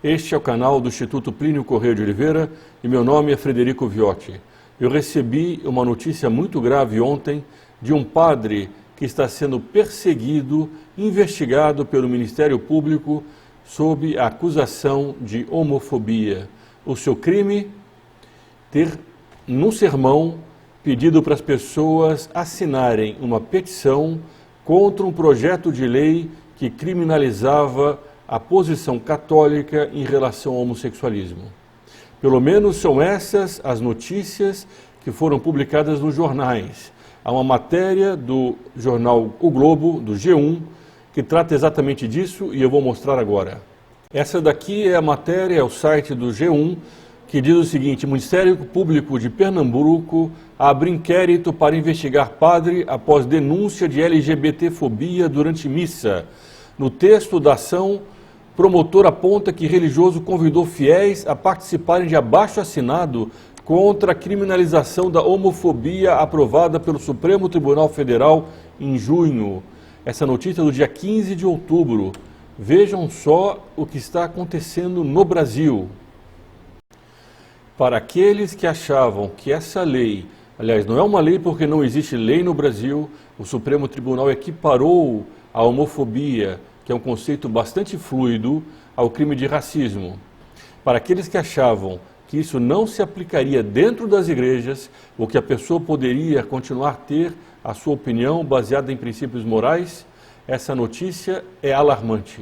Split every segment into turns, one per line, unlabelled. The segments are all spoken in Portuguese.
Este é o canal do Instituto Plínio Corrêa de Oliveira e meu nome é Frederico Viotti. Eu recebi uma notícia muito grave ontem de um padre que está sendo perseguido, investigado pelo Ministério Público sob a acusação de homofobia. O seu crime? Ter, num sermão, pedido para as pessoas assinarem uma petição contra um projeto de lei que criminalizava a posição católica em relação ao homossexualismo. Pelo menos são essas as notícias que foram publicadas nos jornais. Há uma matéria do jornal O Globo, do G1, que trata exatamente disso e eu vou mostrar agora. Essa daqui é a matéria, é o site do G1, que diz o seguinte: Ministério Público de Pernambuco abre inquérito para investigar padre após denúncia de LGBTfobia durante missa. No texto da ação, promotor aponta que religioso convidou fiéis a participarem de abaixo-assinado contra a criminalização da homofobia aprovada pelo Supremo Tribunal Federal em junho. Essa notícia é do dia 15 de outubro. Vejam só o que está acontecendo no Brasil. Para aqueles que achavam que essa lei, aliás, não é uma lei porque não existe lei no Brasil, o Supremo Tribunal equiparou a homofobia, que é um conceito bastante fluido, ao crime de racismo. Para aqueles que achavam que isso não se aplicaria dentro das igrejas, ou que a pessoa poderia continuar a ter a sua opinião baseada em princípios morais, essa notícia é alarmante.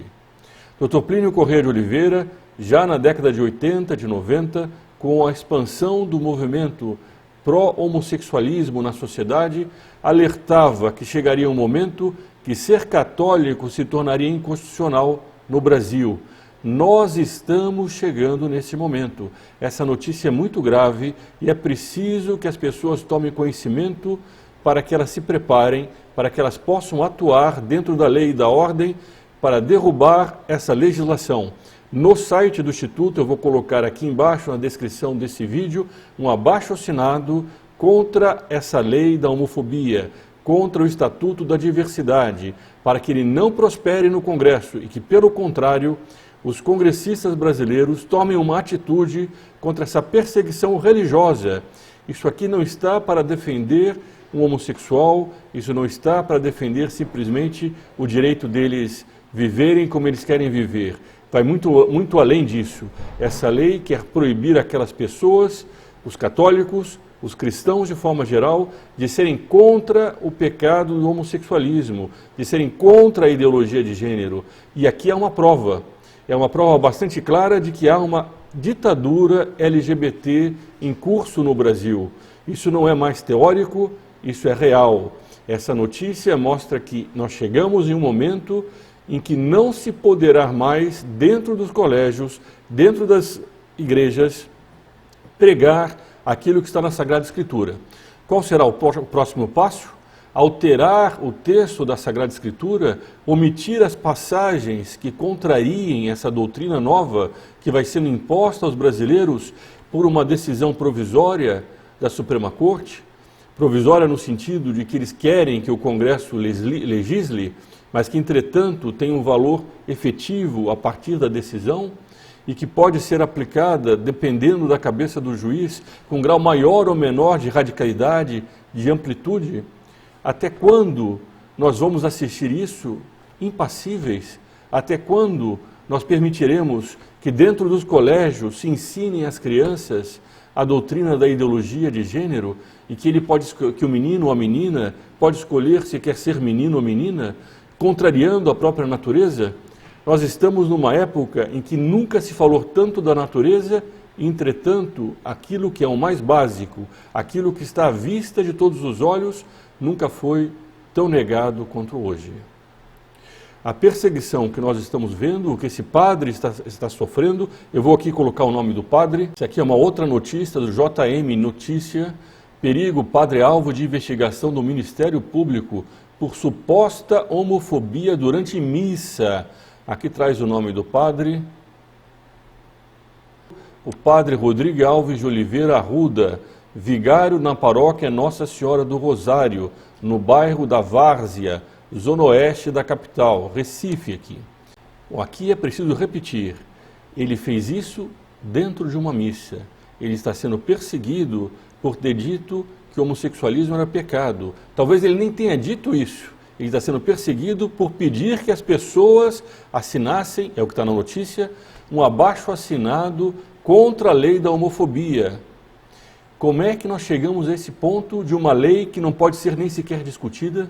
Dr. Plínio Corrêa de Oliveira, já na década de 80, de 90, com a expansão do movimento pró-homossexualismo na sociedade, alertava que chegaria um momento que ser católico se tornaria inconstitucional no Brasil. Nós estamos chegando nesse momento. Essa notícia é muito grave e é preciso que as pessoas tomem conhecimento para que elas se preparem, para que elas possam atuar dentro da lei e da ordem para derrubar essa legislação. No site do Instituto, eu vou colocar aqui embaixo na descrição desse vídeo, um abaixo-assinado contra essa lei da homofobia, contra o Estatuto da Diversidade, para que ele não prospere no Congresso e que, pelo contrário, os congressistas brasileiros tomem uma atitude contra essa perseguição religiosa. Isso aqui não está para defender um homossexual, isso não está para defender simplesmente o direito deles viverem como eles querem viver. Vai muito além disso. Essa lei quer proibir aquelas pessoas, os católicos, os cristãos de forma geral, de serem contra o pecado do homossexualismo, de serem contra a ideologia de gênero. E aqui há uma prova. É uma prova bastante clara de que há uma ditadura LGBT em curso no Brasil. Isso não é mais teórico, isso é real. Essa notícia mostra que nós chegamos em um momento em que não se poderá mais, dentro dos colégios, dentro das igrejas, pregar aquilo que está na Sagrada Escritura. Qual será o próximo passo? Alterar o texto da Sagrada Escritura, omitir as passagens que contrariem essa doutrina nova que vai sendo imposta aos brasileiros por uma decisão provisória da Suprema Corte, provisória no sentido de que eles querem que o Congresso legisle, mas que, entretanto, tem um valor efetivo a partir da decisão e que pode ser aplicada, dependendo da cabeça do juiz, com um grau maior ou menor de radicalidade, de amplitude. Até quando nós vamos assistir isso impassíveis? Até quando nós permitiremos que dentro dos colégios se ensinem às crianças a doutrina da ideologia de gênero e que o menino ou a menina pode escolher se quer ser menino ou menina, contrariando a própria natureza? Nós estamos numa época em que nunca se falou tanto da natureza, entretanto, aquilo que é o mais básico, aquilo que está à vista de todos os olhos, nunca foi tão negado quanto hoje. A perseguição que nós estamos vendo, o que esse padre está sofrendo, eu vou aqui colocar o nome do padre. Isso aqui é uma outra notícia do JM Notícia. Perigo, padre alvo de investigação do Ministério Público por suposta homofobia durante missa. Aqui traz o nome do padre. O padre Rodrigo Alves de Oliveira Arruda, vigário na paróquia Nossa Senhora do Rosário, no bairro da Várzea, zona oeste da capital, Recife aqui. Bom, aqui é preciso repetir. Ele fez isso dentro de uma missa. Ele está sendo perseguido por ter dito que o homossexualismo era pecado. Talvez ele nem tenha dito isso. Ele está sendo perseguido por pedir que as pessoas assinassem, é o que está na notícia, um abaixo-assinado contra a lei da homofobia. Como é que nós chegamos a esse ponto de uma lei que não pode ser nem sequer discutida?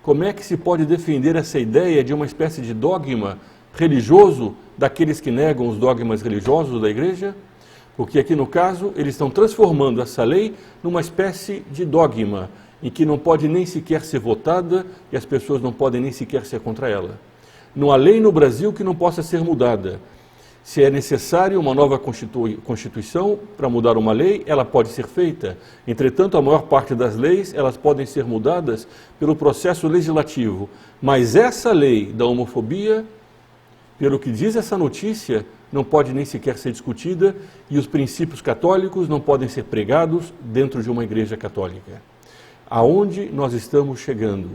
Como é que se pode defender essa ideia de uma espécie de dogma religioso daqueles que negam os dogmas religiosos da igreja? Porque aqui no caso eles estão transformando essa lei numa espécie de dogma, em que não pode nem sequer ser votada e as pessoas não podem nem sequer ser contra ela. Não há lei no Brasil que não possa ser mudada. Se é necessário uma nova Constituição para mudar uma lei, ela pode ser feita. Entretanto, a maior parte das leis, elas podem ser mudadas pelo processo legislativo. Mas essa lei da homofobia, pelo que diz essa notícia, não pode nem sequer ser discutida e os princípios católicos não podem ser pregados dentro de uma igreja católica. Aonde nós estamos chegando?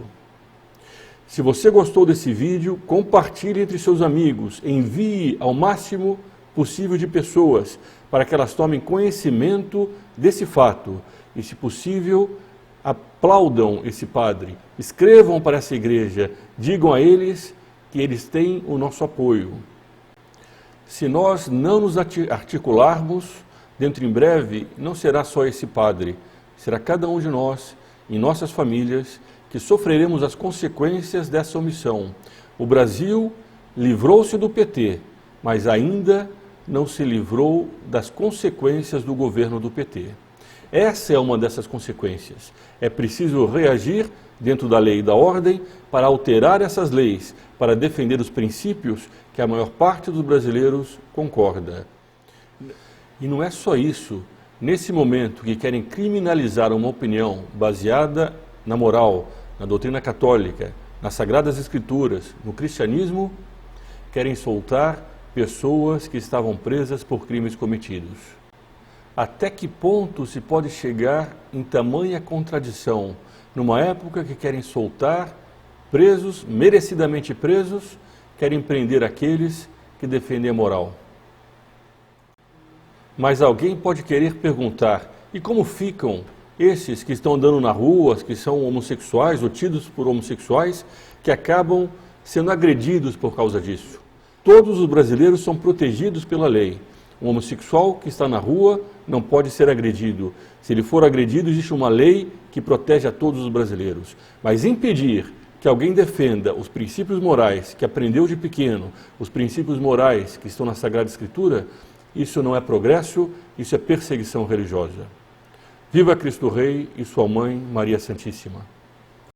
Se você gostou desse vídeo, compartilhe entre seus amigos, envie ao máximo possível de pessoas para que elas tomem conhecimento desse fato e, se possível, aplaudam esse padre, escrevam para essa igreja, digam a eles que eles têm o nosso apoio. Se nós não nos articularmos, dentro em breve, não será só esse padre, será cada um de nós, em nossas famílias, que sofreremos as consequências dessa omissão. O Brasil livrou-se do PT, mas ainda não se livrou das consequências do governo do PT. Essa é uma dessas consequências. É preciso reagir dentro da lei e da ordem para alterar essas leis, para defender os princípios que a maior parte dos brasileiros concorda. E não é só isso. Nesse momento que querem criminalizar uma opinião baseada na moral, na doutrina católica, nas Sagradas Escrituras, no cristianismo, querem soltar pessoas que estavam presas por crimes cometidos. Até que ponto se pode chegar em tamanha contradição, numa época que querem soltar presos, merecidamente presos, querem prender aqueles que defendem a moral? Mas alguém pode querer perguntar, e como ficam esses que estão andando na rua, que são homossexuais ou tidos por homossexuais, que acabam sendo agredidos por causa disso? Todos os brasileiros são protegidos pela lei. Um homossexual que está na rua não pode ser agredido. Se ele for agredido, existe uma lei que protege a todos os brasileiros. Mas impedir que alguém defenda os princípios morais que aprendeu de pequeno, os princípios morais que estão na Sagrada Escritura, isso não é progresso, isso é perseguição religiosa. Viva Cristo Rei e sua mãe, Maria Santíssima.